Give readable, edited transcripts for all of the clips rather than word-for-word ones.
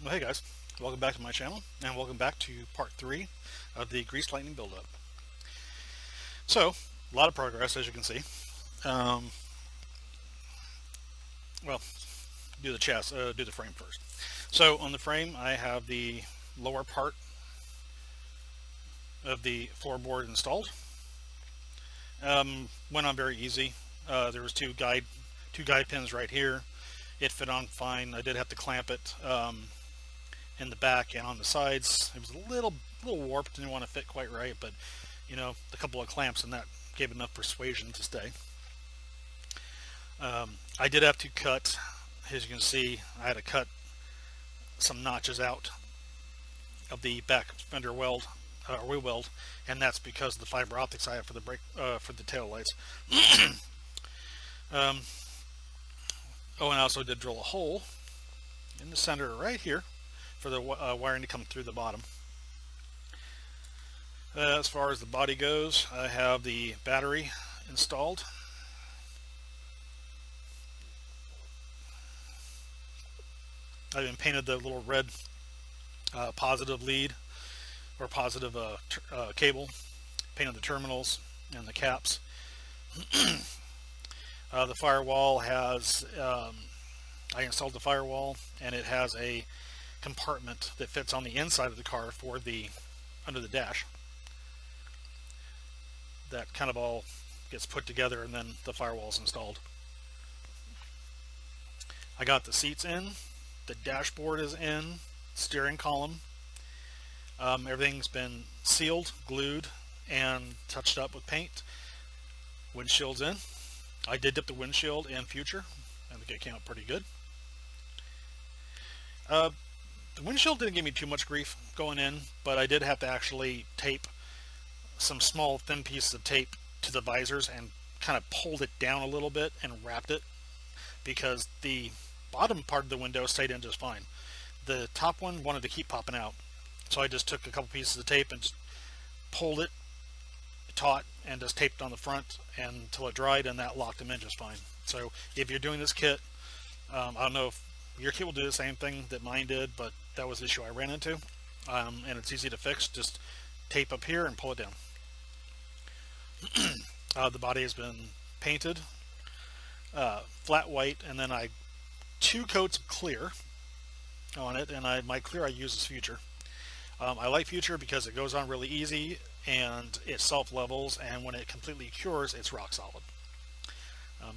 Well, hey guys, welcome back to my channel, and welcome back to part 3 of the Greased Lightning build-up. So, a lot of progress, as you can see. Um, well, do the chest, do the frame first. So, on the frame, I have the lower part of the floorboard installed. Went on very easy. There was two guide pins right here. It fit on fine. I did have to clamp it in the back and on the sides. It was a little warped, didn't want to fit quite right, but you know, a couple of clamps and that gave enough persuasion to stay. I did have to cut, as you can see, I had to cut some notches out of the back fender weld or wheel weld, and that's because of the fiber optics I have for the for the tail lights. um, oh, and I also did drill a hole in the center right here for the wiring to come through the bottom. As far as the body goes, I have the battery installed. I've been painted the little red positive lead or positive cable, painted the terminals and the caps. The firewall has, I installed the firewall, and it has a compartment that fits on the inside of the car for the under the dash. That kind of all gets put together, and then the firewall is installed. I got the seats in, the dashboard is in, steering column. Everything's been sealed, glued, and touched up with paint. Windshield's in. I did dip the windshield in Future. I think it came out pretty good. The windshield didn't give me too much grief going in, but I did have to actually tape some small thin pieces of tape to the visors and kind of pulled it down a little bit and wrapped it, because the bottom part of the window stayed in just fine. The top one wanted to keep popping out, so I just took a couple pieces of tape and just pulled it taut and just taped on the front until it dried, and that locked them in just fine. So if you're doing this kit, I don't know if your kit will do the same thing that mine did, but that was the issue I ran into, and it's easy to fix. Just tape up here and pull it down. The body has been painted flat white, and then I 2 coats of clear on it, and my clear I use is Future. I like Future because it goes on really easy and it self levels, and when it completely cures, it's rock solid.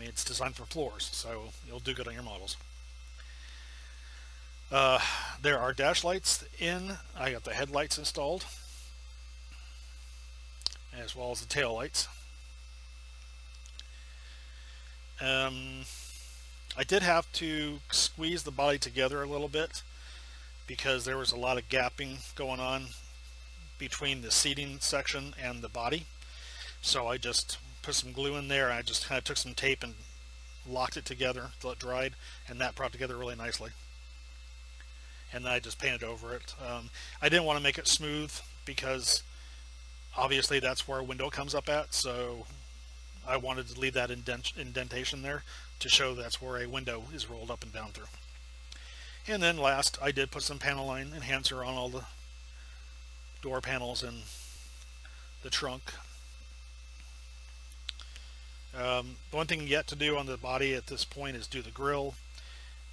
It's designed for floors, so it'll do good on your models. There are dash lights in. I got the headlights installed, as well as the tail lights. I did have to squeeze the body together a little bit because there was a lot of gapping going on between the seating section and the body. So I just put some glue in there, and I just kind of took some tape and locked it together till it dried, and that brought together really nicely. And then I just painted over it. I didn't want to make it smooth because obviously that's where a window comes up at, so I wanted to leave that indentation there to show that's where a window is rolled up and down through. And then last, I did put some panel line enhancer on all the door panels and the trunk. The one thing yet to do on the body at this point is do the grille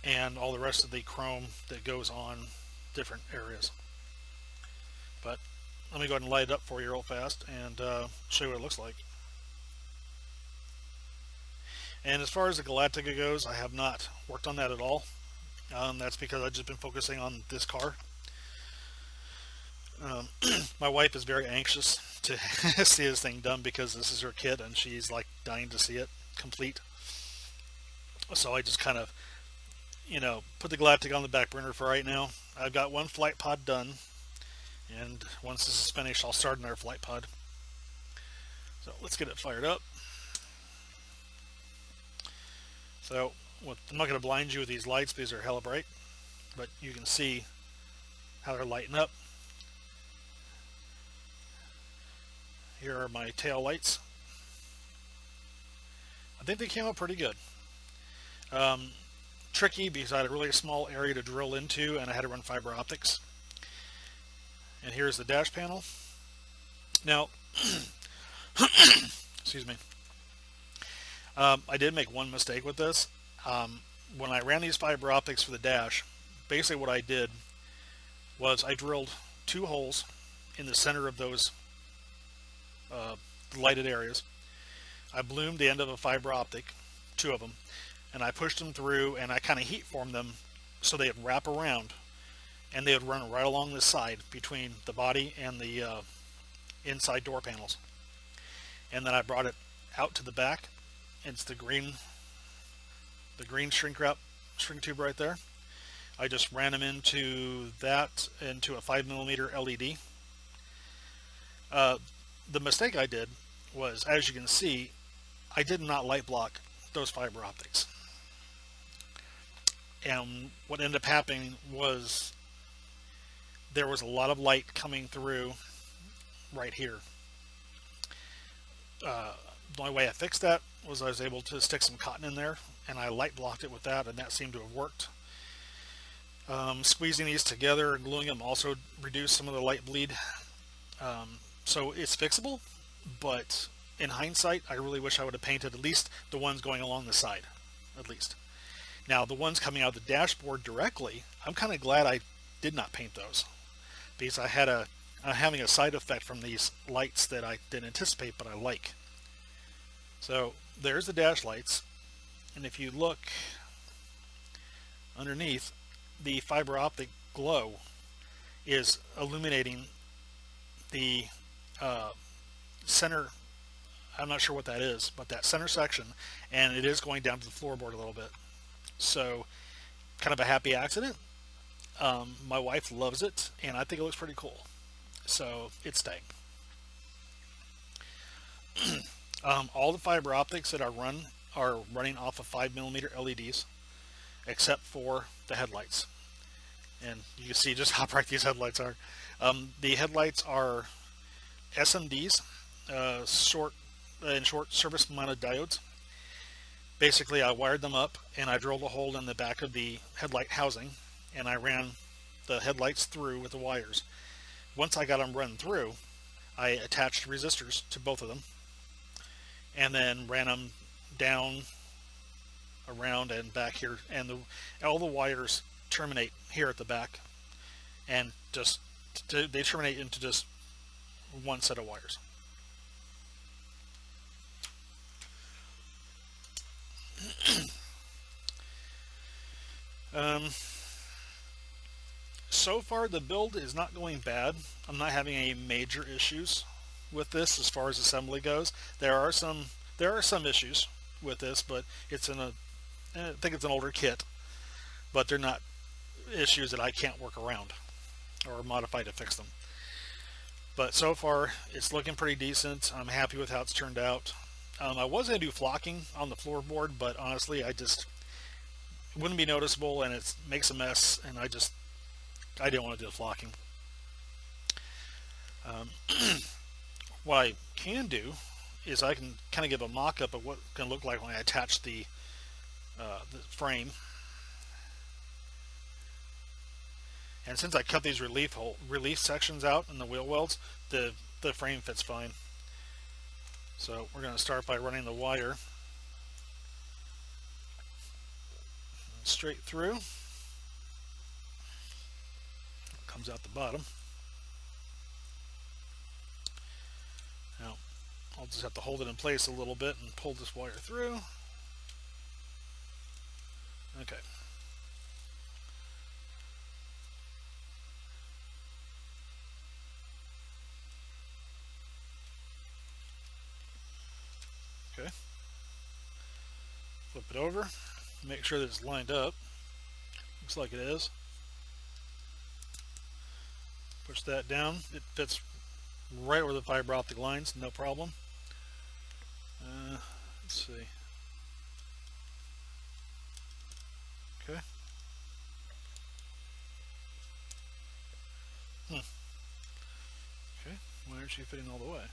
and all the rest of the chrome that goes on different areas. But let me go ahead and light it up for you real fast and show you what it looks like. And as far as the Galactica goes, I have not worked on that at all. That's because I've just been focusing on this car. My wife is very anxious to see this thing done because this is her kit and she's like dying to see it complete. So I just kind of, you know, put the Galactica on the back burner for right now. I've got one flight pod done, and once this is finished, I'll start another flight pod. So let's get it fired up. So I'm not going to blind you with these lights because they're hella bright, but you can see how they're lighting up. Here are my tail lights. I think they came out pretty good. tricky because I had a really small area to drill into and I had to run fiber optics. And here's the dash panel. Now, excuse me, I did make one mistake with this. When I ran these fiber optics for the dash, basically what I did was I drilled 2 holes in the center of those lighted areas. I bloomed the end of a fiber optic, 2 of them, and I pushed them through, and I kind of heat formed them so they'd wrap around and they would run right along the side between the body and the inside door panels. And then I brought it out to the back. It's the green shrink tube right there. I just ran them into a 5mm LED. The mistake I did was, as you can see, I did not light block those fiber optics. And what ended up happening was there was a lot of light coming through right here. The only way I fixed that was I was able to stick some cotton in there, and I light blocked it with that, and that seemed to have worked. Squeezing these together and gluing them also reduced some of the light bleed. So it's fixable, but in hindsight, I really wish I would have painted at least the ones going along the side, at least. Now, the ones coming out of the dashboard directly, I'm kind of glad I did not paint those, because I had having a side effect from these lights that I didn't anticipate, but I like. So there's the dash lights, and if you look underneath, the fiber optic glow is illuminating the center. I'm not sure what that is, but that center section, and it is going down to the floorboard a little bit. So kind of a happy accident. My wife loves it, and I think it looks pretty cool. So it's staying. All the fiber optics that I run are running off of 5mm LEDs, except for the headlights. And you can see just how bright these headlights are. The headlights are SMDs, short service mounted diodes. Basically, I wired them up and I drilled a hole in the back of the headlight housing, and I ran the headlights through with the wires. Once I got them run through, I attached resistors to both of them and then ran them down, around, and back here, and all the wires terminate here at the back, and they terminate into just one set of wires. So far the build is not going bad. I'm not having any major issues with this as far as assembly goes. There are some issues with this, but I think it's an older kit, but they're not issues that I can't work around or modify to fix them. But so far it's looking pretty decent. I'm happy with how it's turned out. I was going to do flocking on the floorboard, but honestly it wouldn't be noticeable, and it makes a mess, and I didn't want to do the flocking. What I can do is I can kind of give a mock-up of what it's going to look like when I attach the frame. And since I cut these relief sections out in the wheel welds, the frame fits fine. So we're going to start by running the wire straight through. Comes out the bottom. Now I'll just have to hold it in place a little bit and pull this wire through. Okay. Okay. Flip it over. Make sure that it's lined up. Looks like it is. Push that down. It fits right over the fiber optic lines, no problem. Let's see. Okay. Okay, why aren't you fitting all the way?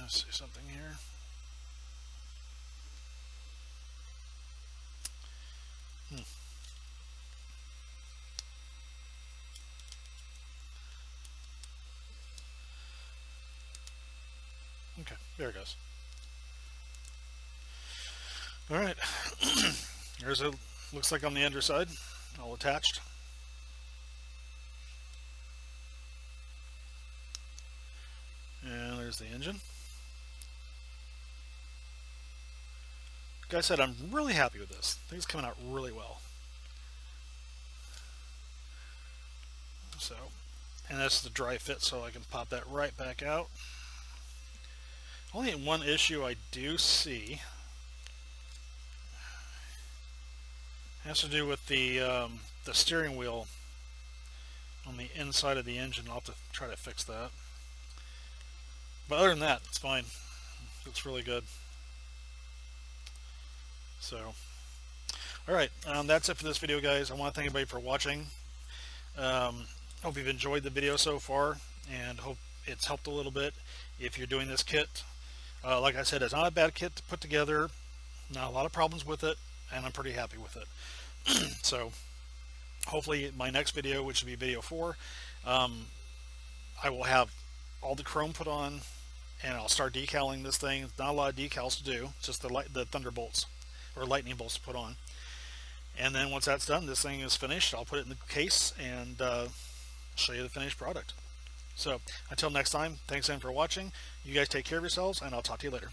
Let's see something here. Okay, there it goes. All right, there's a, looks like on the underside, all attached. And there's the engine. Like I said, I'm really happy with this. I think it's coming out really well. So, and that's the dry fit, so I can pop that right back out. Only one issue I do see has to do with the steering wheel on the inside of the engine. I'll have to try to fix that. But other than that, it's fine. Looks really good. So, alright, that's it for this video, guys. I want to thank everybody for watching. Hope you've enjoyed the video so far, and hope it's helped a little bit if you're doing this kit. Like I said, it's not a bad kit to put together. Not a lot of problems with it, and I'm pretty happy with it. So, hopefully my next video, which will be video 4, I will have all the chrome put on, and I'll start decaling this thing. It's not a lot of decals to do, just the thunderbolts or lightning bolts to put on. And then once that's done, this thing is finished. I'll put it in the case and show you the finished product. So until next time, thanks again for watching. You guys take care of yourselves, and I'll talk to you later.